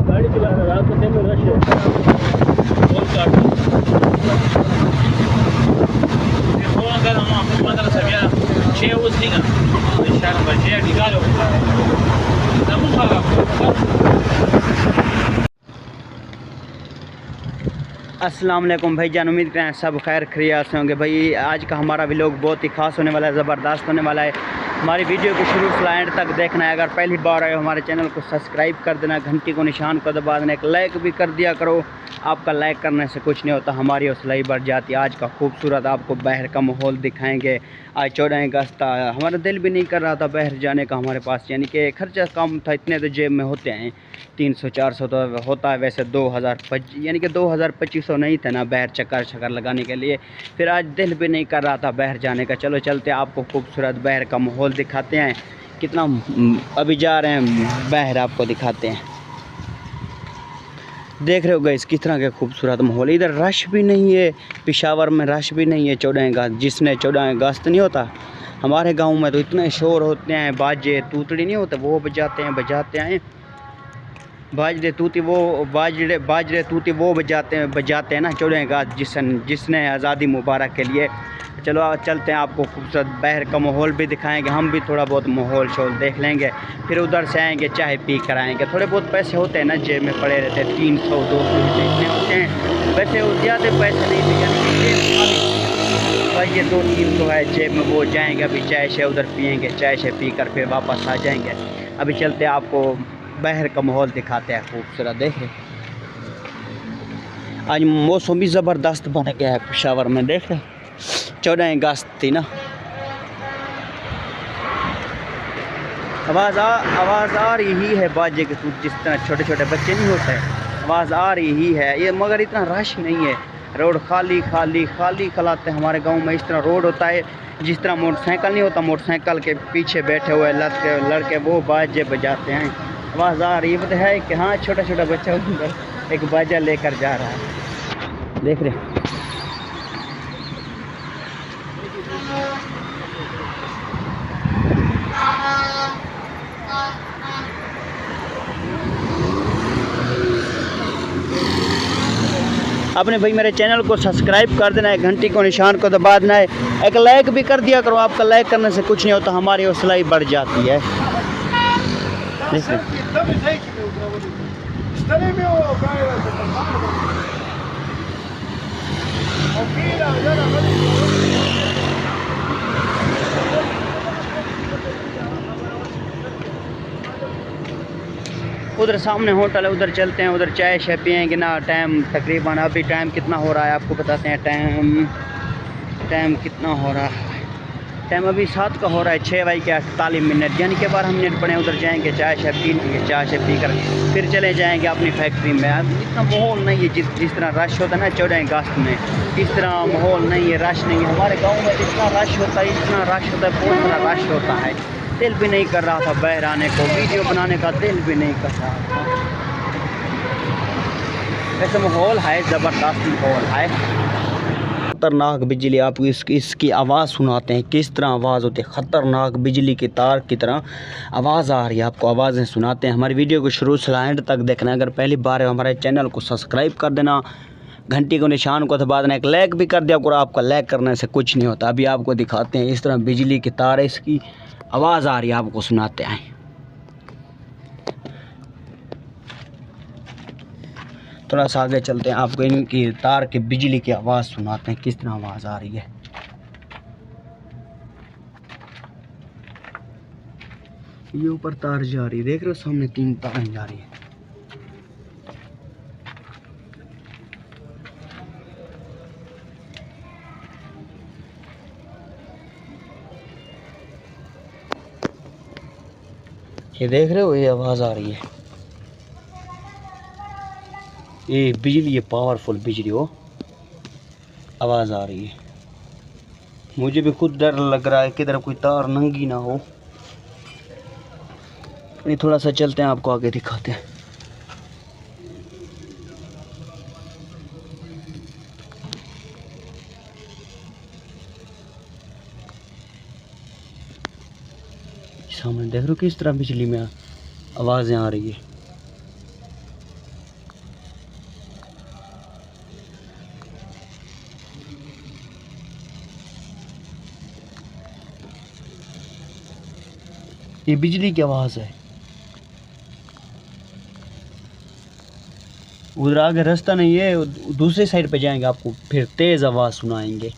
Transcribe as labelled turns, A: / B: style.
A: गाड़ी चला रहा रात के टाइम में रश है अगर हम आपको पंद्रह सौ 6 उस दिन बचे निकालो
B: अस्सलाम वालेकुम भाईजान, उम्मीद करें सब खैर खैरियत से होंगे। भाई आज का हमारा व्लॉग बहुत ही खास होने वाला है, ज़बरदस्त होने वाला है। हमारी वीडियो को शुरू से एंड तक देखना है। अगर पहली बार आए हो हमारे चैनल को सब्सक्राइब कर देना, घंटी को निशान को दबा देना, एक लाइक भी कर दिया करो। आपका लाइक करने से कुछ नहीं होता, हमारी हौसला ही बढ़ जाती है। आज का खूबसूरत आपको बहर का माहौल दिखाएंगे। आज 14 अगस्त था, हमारा दिल भी नहीं कर रहा था बहर जाने का हमारे पास, यानी कि खर्चा कम था, इतने तो जेब में होते हैं 300-400 तो होता है वैसे 2025 यानी कि 2000-2500 नहीं थे ना बहर चक्कर लगाने के लिए। फिर आज दिल भी नहीं कर रहा था बहर जाने का। चलो चलते आपको खूबसूरत बहर का माहौल दिखाते हैं। कितना अभी जा रहे हैं बहर आपको दिखाते हैं। देख रहे हो गाइस किस तरह के खूबसूरत माहौल। इधर रश भी नहीं है, पेशावर में रश भी नहीं है 14 अगस्त। जिसने 14 अगस्त नहीं होता, हमारे गांव में तो इतने शोर होते हैं, बाजे तूतड़ी नहीं होते वो बजाते हैं बाजरे तूती वो बाजरे तूती वो बजाते हैं ना 14 अगस्त जिसने आज़ादी मुबारक के लिए। चलो चलते हैं, आपको खूबसूरत बहर का माहौल भी दिखाएंगे। हम भी थोड़ा बहुत माहौल शोल देख लेंगे, फिर उधर से आएंगे चाय पी कर आएंगे। थोड़े बहुत पैसे होते हैं ना जेब में पड़े रहते हैं, 300-200 इतने होते हैं। वैसे ज़्यादा पैसे नहीं थे, भाई ये 2-300 है जेब में, वो जाएंगे अभी चाय से उधर पियेंगे, चाय से पी कर फिर वापस आ जाएंगे। अभी चलते आपको बहर का माहौल दिखाते हैं खूबसूरत। देखें आज मौसम भी ज़बरदस्त बन गया है पेशावर में। देख रहे 14 अगस्त थी ना। आवाज़ आ रही है बाजे के, जिस तरह छोटे छोटे बच्चे नहीं होते, आवाज़ आ रही है ये, मगर इतना रश नहीं है। रोड खाली खलाते हमारे गांव में। इस तरह रोड होता है जिस तरह मोटरसाइकिल नहीं होता, मोटरसाइकिल के पीछे बैठे हुए लड़के वो बाजे बजाते हैं। आवाज़ आ रही है कि हाँ छोटा छोटा बच्चा उधर एक बाजा लेकर जा रहा है। देख रहे आपने भाई मेरे चैनल को सब्सक्राइब कर देना है, घंटी को निशान को दबा देना है, एक लाइक भी कर दिया करो। आपका लाइक करने से कुछ नहीं होता, हमारी हौसला ही बढ़ जाती है। उधर सामने होटल है, उधर चलते हैं, उधर चाय शाय पियेंगे ना। टाइम तकरीबन अभी टाइम कितना हो रहा है आपको बताते हैं। टाइम कितना हो रहा है, टाइम अभी 7 का हो रहा है, 6:48, यानी कि बार हम मिनट पड़े उधर जाएंगे, चाय शाय पी लेंगे, चाय से पी कर फिर चले जाएंगे अपनी फैक्ट्री में। अब इतना माहौल नहीं है जिस तरह रश होता है ना 14 अगस्त में, इस तरह माहौल नहीं है, रश नहीं है। हमारे गाँव में इतना रश होता है, बहुत सारा रश होता है। दिल भी नहीं कर रहा था बहर आने को, वीडियो बनाने का दिल भी नहीं कर रहा था। ऐसा माहौल है, ज़बरदस्त माहौल है। खतरनाक बिजली, आपको इसकी आवाज़ सुनाते हैं किस तरह आवाज़ होती है। ख़तरनाक बिजली की तार की तरह आवाज़ आ रही है, आपको आवाज़ें सुनाते हैं। हमारी वीडियो को शुरू से एंड तक देखना। अगर पहली बार है हमारे चैनल को सब्सक्राइब कर देना, घंटी को निशान को दबा देना, एक लाइक भी कर दिया करो। आपका लाइक करने से कुछ नहीं होता। अभी आपको दिखाते हैं इस तरह बिजली की तार है, इसकी आवाज़ आ रही है, आपको सुनाते हैं। थोड़ा सा आगे चलते हैं, आपको इनकी तार के बिजली की आवाज़ सुनाते हैं, किस तरह आवाज़ आ रही है। ये ऊपर तार जा रही है, देख रहे हो सामने 3 तारें जा रही है। ये देख रहे हो, ये आवाज़ आ रही है, ये बिजली, ये पावरफुल बिजली हो, आवाज़ आ रही है। मुझे भी खुद डर लग रहा है किधर कोई तार नंगी ना हो। ये थोड़ा सा चलते हैं, आपको आगे दिखाते हैं। सामने देख रहे हो किस तरह बिजली में आवाज़ें आ रही है। ये बिजली की आवाज़ है। उधर आगे रास्ता नहीं है, दूसरी साइड पे जाएंगे, आपको फिर तेज़ आवाज़ सुनाएंगे।